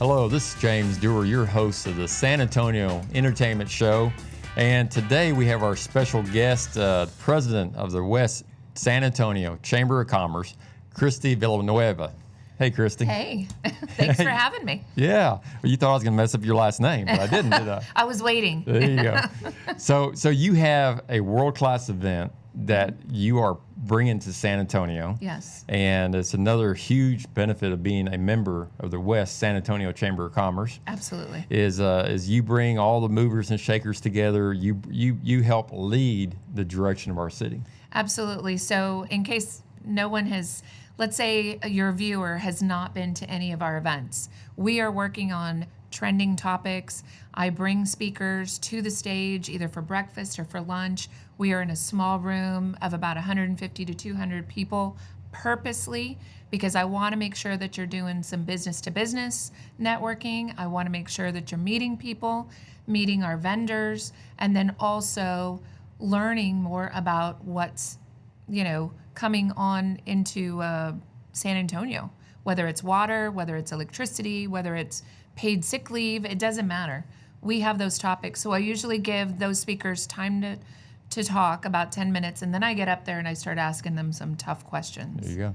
Hello, this is James Duerr, your host of the San Antonio Entertainment Show. And today we have our special guest, President of the West San Antonio Chamber of Commerce, Christy Villanueva. Hey, Christy. Hey, thanks for having me. Yeah, well, you thought I was going to mess up your last name, but I didn't, did I? I was waiting. There you go. So you have a world-class event that you are bringing to San Antonio. Yes. And it's another huge benefit of being a member of the West San Antonio Chamber of Commerce. Absolutely. Is you bring all the movers and shakers together. You help lead the direction of our city. Absolutely. So in case no one has, let's say your viewer has not been to any of our events, we are working on trending topics. I bring speakers to the stage either for breakfast or for lunch. We are in a small room of about 150 to 200 people purposely because I want to make sure that you're doing some business to business networking. I want to make sure that you're meeting people, meeting our vendors, and then also learning more about what's, coming on into San Antonio, whether it's water, whether it's electricity, whether it's paid sick leave, it doesn't matter. We have those topics. So I usually give those speakers time to talk, about 10 minutes, and then I get up there and I start asking them some tough questions. There you go.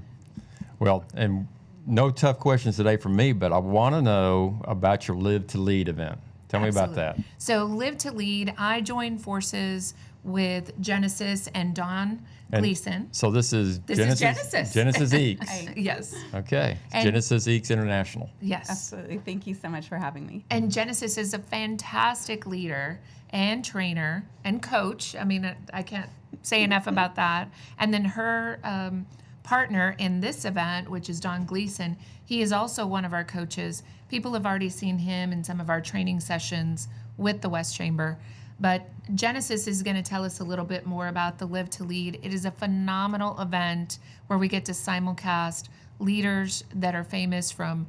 Well, and no tough questions today from me, but I want to know about your Live to Lead event. Tell me about that. So Live to Lead, I joined forces with Genesis and Don Gleason. So this is Genesis. Genesis Eeks. Yes. Okay. And Genesis Eeks International. Yes. Absolutely. Thank you so much for having me. And Genesis is a fantastic leader and trainer and coach. I mean, I can't say enough about that. And then her partner in this event, which is Don Gleason, he is also one of our coaches. People have already seen him in some of our training sessions with the West Chamber. But Genesis is going to tell us a little bit more about the Live to Lead. It is a phenomenal event where we get to simulcast leaders that are famous from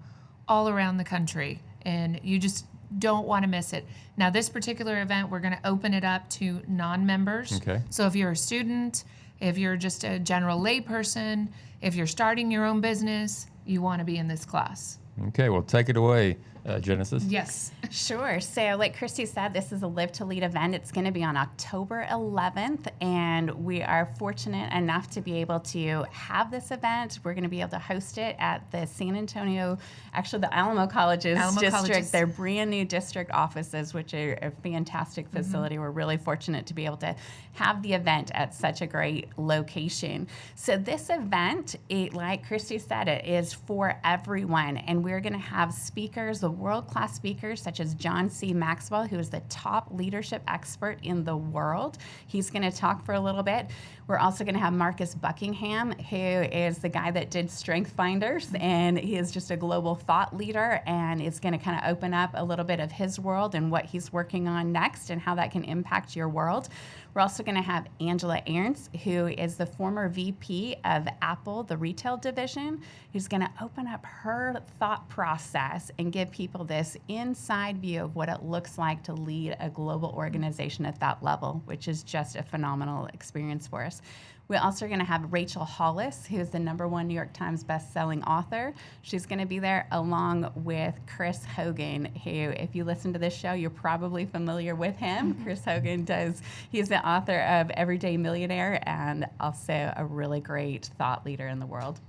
all around the country, and you just don't want to miss it. Now, this particular event, we're going to open it up to non-members. Okay. So if you're a student, if you're just a general layperson, if you're starting your own business, you want to be in this class. Okay, well, take it away, Genesis. Yes. Sure. So like Christy said, this is a Live to Lead event. It's going to be on October 11th, and we are fortunate enough to be able to have this event. We're going to be able to host it at the San Antonio, actually the Alamo Colleges district, their brand new district offices, which are a fantastic facility. We're really fortunate to be able to have the event at such a great location. So this event, like Christy said, it is for everyone, and we're going to have speakers, the world-class speakers, such as John C. Maxwell, who is the top leadership expert in the world. He's going to talk for a little bit. We're also going to have Marcus Buckingham, who is the guy that did Strength Finders, and he is just a global thought leader, and is going to kind of open up a little bit of his world and what he's working on next and how that can impact your world. We're also going to have Angela Ahrens, who is the former VP of Apple, the retail division, who's going to open up her thought process and give people this inside view of what it looks like to lead a global organization at that level, which is just a phenomenal experience for us. We're also going to have Rachel Hollis, who is the #1 New York Times best-selling author. She's going to be there along with Chris Hogan, who, if you listen to this show, you're probably familiar with him. Chris Hogan he's the author of Everyday Millionaire and also a really great thought leader in the world.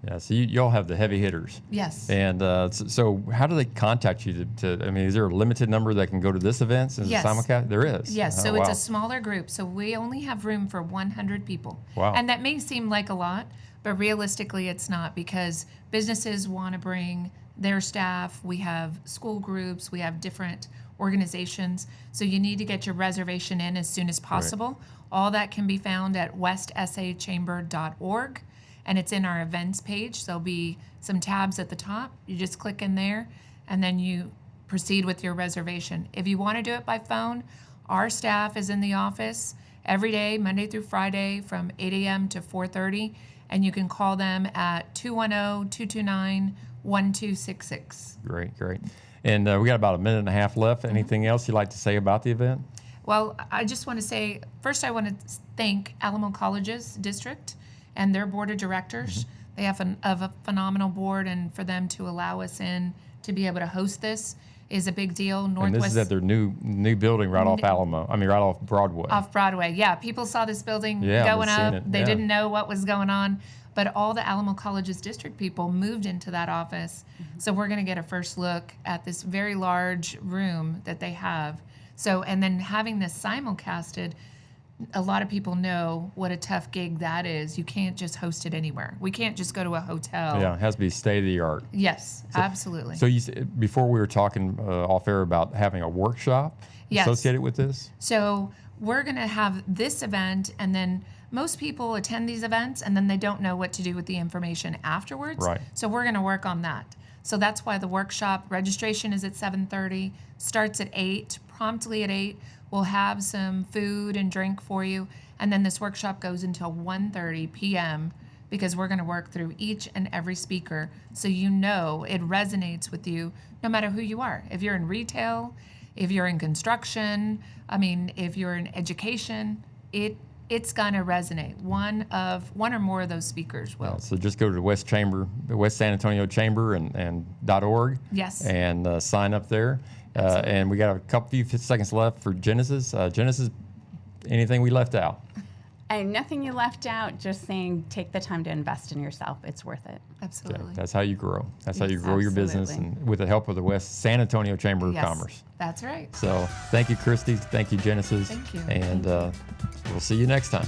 Yeah, so y'all have the heavy hitters. Yes. And so how do they contact you is there a limited number that can go to this event? Since Yes. It's simulcast? There is. Yes, so wow. it's a smaller group. So we only have room for 100 people. Wow. And that may seem like a lot, but realistically it's not, because businesses want to bring their staff. We have school groups. We have different organizations. So you need to get your reservation in as soon as possible. Right. All that can be found at westsachamber.org. And it's in our events page. There'll be some tabs at the top. You just click in there, and then you proceed with your reservation. If you want to do it by phone, our staff is in the office every day, Monday through Friday, from 8 a.m. to 4:30, and you can call them at 210-229-1266. Great. And we got about a minute and a half left. Anything else you'd like to say about the event? Well, I just want to say, first I want to thank Alamo Colleges District and their board of directors. They have a phenomenal board, and for them to allow us in to be able to host this is a big deal. And this is at their new building right off right off Broadway. Off Broadway, yeah. People saw this building going up. They didn't know what was going on, but all the Alamo College's district people moved into that office. So we're going to get a first look at this very large room that they have. So, and then having this simulcasted, a lot of people know what a tough gig that is. You can't just host it anywhere. We can't just go to a hotel. Yeah, it has to be state of the art. Yes, absolutely. So before we were talking off air about having a workshop associated with this? So we're going to have this event, and then most people attend these events, and then they don't know what to do with the information afterwards. Right. So we're going to work on that. So that's why the workshop registration is at 7:30, starts at 8, promptly at 8. We'll have some food and drink for you, and then this workshop goes until 1:30 p.m. because we're going to work through each and every speaker so you know it resonates with you no matter who you are. If you're in retail, if you're in construction, if you're in education, it's going to resonate. One or more of those speakers will. Yeah, so just go to the West San Antonio Chamber and .org. Yes. And sign up there. And we got a few seconds left for Genesis. Genesis, anything we left out? And nothing you left out, just saying take the time to invest in yourself. It's worth it. Absolutely. Okay, that's how you grow. That's how you Yes, grow your business, absolutely. and with the help of the West San Antonio Chamber of Yes, Commerce. that's right. So thank you, Christy. Thank you, Genesis. Thank you. And we'll see you next time.